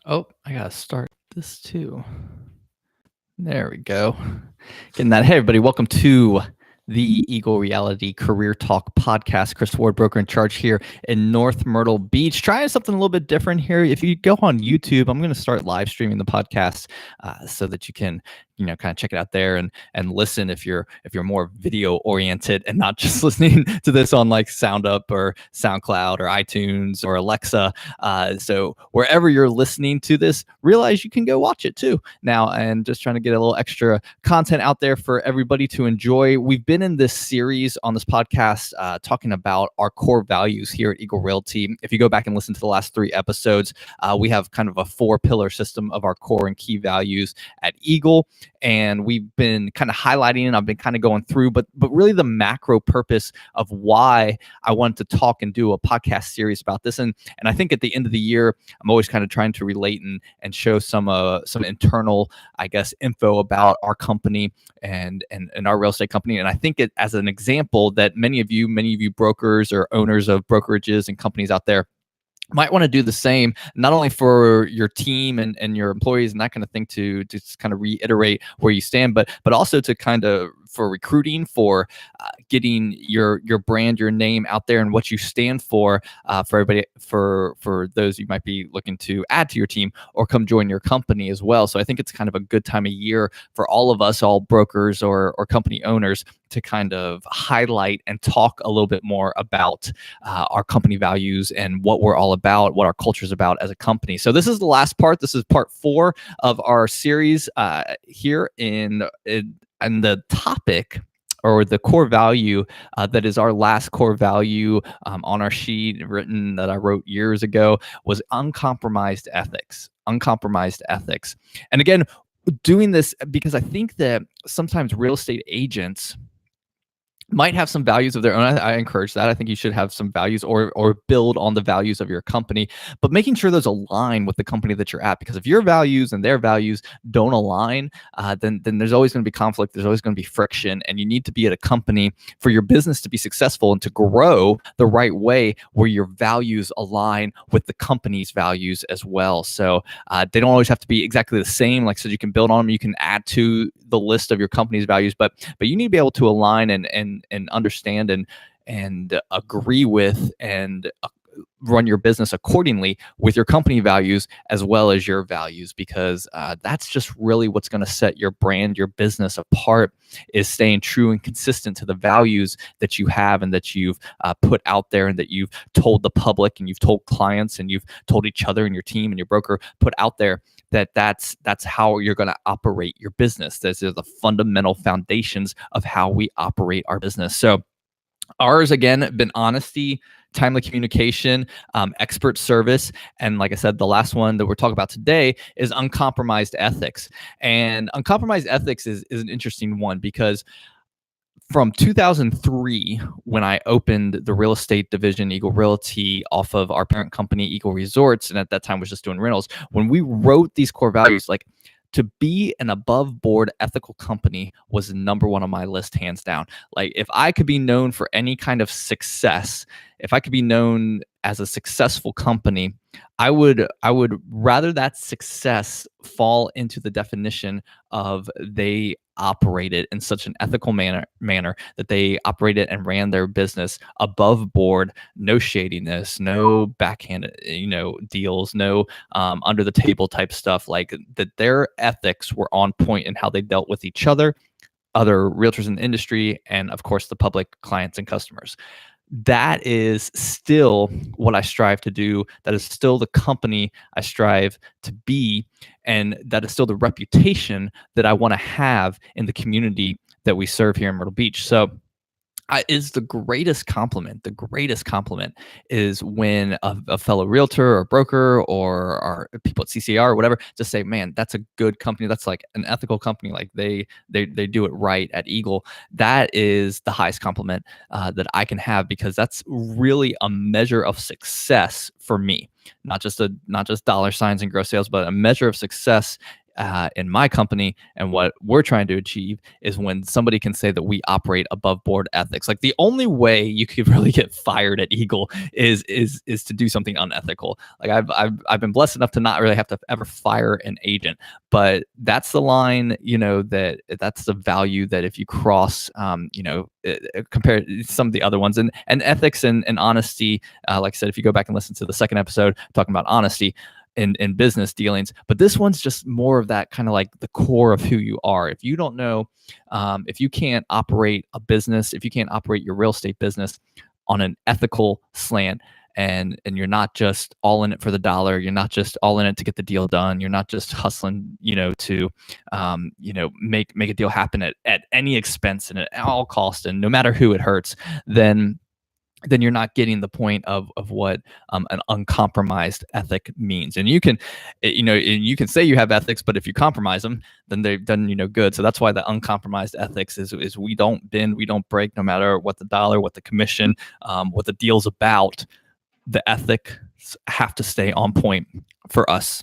Oh, I gotta start this too. There we go. Getting that. Hey, everybody, welcome to the Eagle Reality Career Talk podcast. Chris Ward, broker in charge here in North Myrtle Beach. Trying something a little bit different here. If you go on YouTube, I'm going to start live streaming the podcast so that you can, kind of check it out there and listen if you're more video oriented and not just listening to this on like SoundUp or SoundCloud or iTunes or Alexa. So wherever you're listening to this, realize you can go watch it too now, and just trying to get a little extra content out there for everybody to enjoy. We've been in this series on this podcast talking about our core values here at Eagle Realty. If you go back and listen to the last 3 episodes, we have kind of a 4-pillar system of our core and key values at Eagle. And we've been kind of highlighting it. I've been kind of going through, but really the macro purpose of why I wanted to talk and do a podcast series about this. And I think at the end of the year, I'm always kind of trying to relate and show some internal, I guess, info about our company and our real estate company. And I think it as an example that many of you brokers or owners of brokerages and companies out there might want to do the same, not only for your team and your employees and that kind of thing, to just kind of reiterate where you stand, but also to kind of for recruiting, for getting your brand, your name out there and what you stand for everybody, for those you might be looking to add to your team or come join your company as well. So I think it's kind of a good time of year for all of us, all brokers or company owners, to kind of highlight and talk a little bit more about our company values and what we're all about, what our culture is about as a company. So this is the last part. This is part 4 of our series here in the topic, or the core value that is our last core value on our sheet written that I wrote years ago, was uncompromised ethics. Uncompromised ethics. And again, doing this because I think that sometimes real estate agents might have some values of their own. I encourage that. I think you should have some values or build on the values of your company, but making sure those align with the company that you're at. Because if your values and their values don't align, then there's always going to be conflict. There's always going to be friction, and you need to be at a company for your business to be successful and to grow the right way, where your values align with the company's values as well. So they don't always have to be exactly the same. Like I said, you can build on them. You can add to the list of your company's values, but you need to be able to align and understand and agree with and run your business accordingly with your company values as well as your values, because that's just really what's going to set your brand, your business apart, is staying true and consistent to the values that you have and that you've put out there and that you've told the public and you've told clients and you've told each other and your team and your broker put out there, that's how you're going to operate your business. Those are the fundamental foundations of how we operate our business. So ours, again, been honesty, timely communication, expert service. And like I said, the last one that we're talking about today is uncompromised ethics. And uncompromised ethics is an interesting one, because from 2003, when I opened the real estate division, Eagle Realty, off of our parent company, Eagle Resorts, and at that time was just doing rentals, when we wrote these core values, like, to be an above board ethical company was number 1 on my list, hands down. Like, if I could be known for any kind of success, if I could be known as a successful company, I would rather that success fall into the definition of they operated in such an ethical manner that they operated and ran their business above board, no shadiness, no backhanded deals, no under the table type stuff, like that their ethics were on point in how they dealt with each other realtors in the industry, and of course the public, clients and customers. That is still what I strive to do. That is still the company I strive to be. And that is still the reputation that I want to have in the community that we serve here in Myrtle Beach. So is the greatest compliment. The greatest compliment is when a fellow realtor or broker or people at CCR or whatever just say, man, that's a good company. That's like an ethical company. Like they do it right at Eagle. That is the highest compliment that I can have, because that's really a measure of success for me. Not just dollar signs and gross sales, but a measure of success in my company and what we're trying to achieve is when somebody can say that we operate above board ethics. Like the only way you could really get fired at Eagle is to do something unethical. Like I've been blessed enough to not really have to ever fire an agent, but that's the line, that's the value that if you cross, compared to some of the other ones, and ethics and honesty, like I said, if you go back and listen to the second episode talking about honesty in business dealings, but this one's just more of that kind of like the core of who you are. If you don't know, if you can't operate a business, if you can't operate your real estate business on an ethical slant, and you're not just all in it for the dollar, you're not just all in it to get the deal done, you're not just hustling, to make a deal happen at any expense and at all cost and no matter who it hurts, then you're not getting the point of what an uncompromised ethic means. And you can say you have ethics, but if you compromise them, then they've done good. So that's why the uncompromised ethics is we don't bend, we don't break, no matter what the dollar, what the commission, what the deal's about. The ethics have to stay on point for us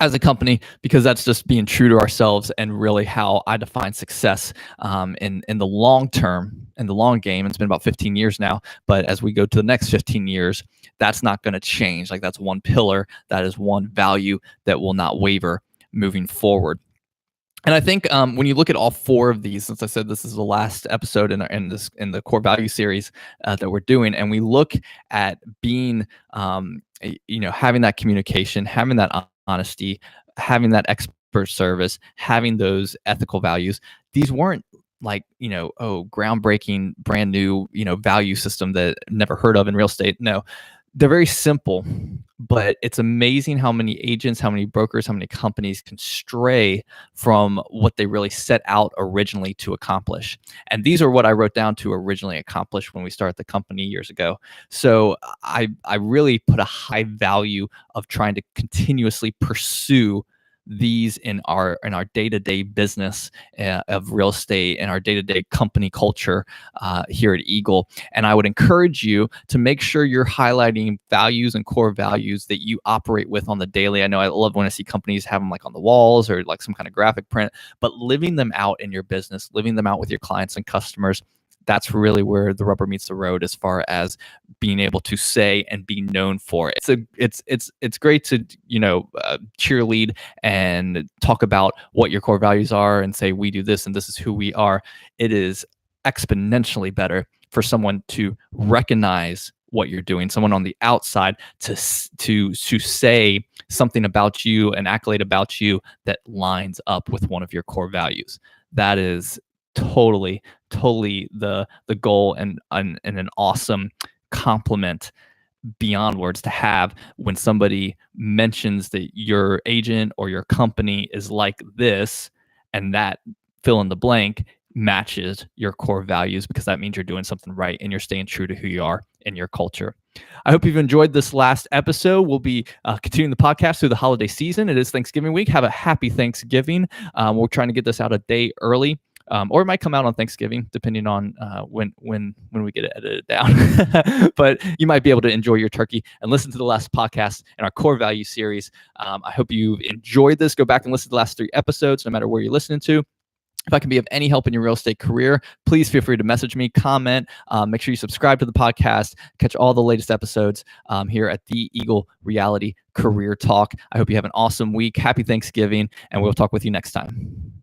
as a company, because that's just being true to ourselves and really how I define success in the long term, in the long game. It's been about 15 years now, but as we go to the next 15 years, that's not going to change. Like that's one pillar, that is one value that will not waver moving forward. And I think when you look at all four of these, since I said this is the last episode in the core value series that we're doing, and we look at being, having that communication, having that honesty, having that expert service, having those ethical values. These weren't like, groundbreaking, brand new, value system that never heard of in real estate. No, they're very simple, but it's amazing how many agents, how many brokers, how many companies can stray from what they really set out originally to accomplish. And these are what I wrote down to originally accomplish when we started the company years ago. So I really put a high value of trying to continuously pursue these in our day-to-day business of real estate and our day-to-day company culture here at Eagle. And I would encourage you to make sure you're highlighting values and core values that you operate with on the daily. I know I love when I see companies have them like on the walls or like some kind of graphic print, but living them out in your business, living them out with your clients and customers, that's really where the rubber meets the road as far as being able to say and be known for it. It's great to cheerlead and talk about what your core values are and say we do this and this is who we are. It is exponentially better for someone to recognize what you're doing, someone on the outside to say something about you, an accolade about you that lines up with one of your core values. That is totally the goal and an awesome compliment beyond words to have when somebody mentions that your agent or your company is like this and that fill in the blank matches your core values, because that means you're doing something right and you're staying true to who you are and your culture. I hope you've enjoyed this last episode. We'll be continuing the podcast through the holiday season. It is Thanksgiving week. Have a happy Thanksgiving. We're trying to get this out a day early. Or it might come out on Thanksgiving, depending on when we get it edited down. But you might be able to enjoy your turkey and listen to the last podcast in our core value series. I hope you've enjoyed this. Go back and listen to the last 3 episodes, no matter where you're listening to. If I can be of any help in your real estate career, please feel free to message me, comment, make sure you subscribe to the podcast, catch all the latest episodes here at the Eagle Reality Career Talk. I hope you have an awesome week. Happy Thanksgiving, and we'll talk with you next time.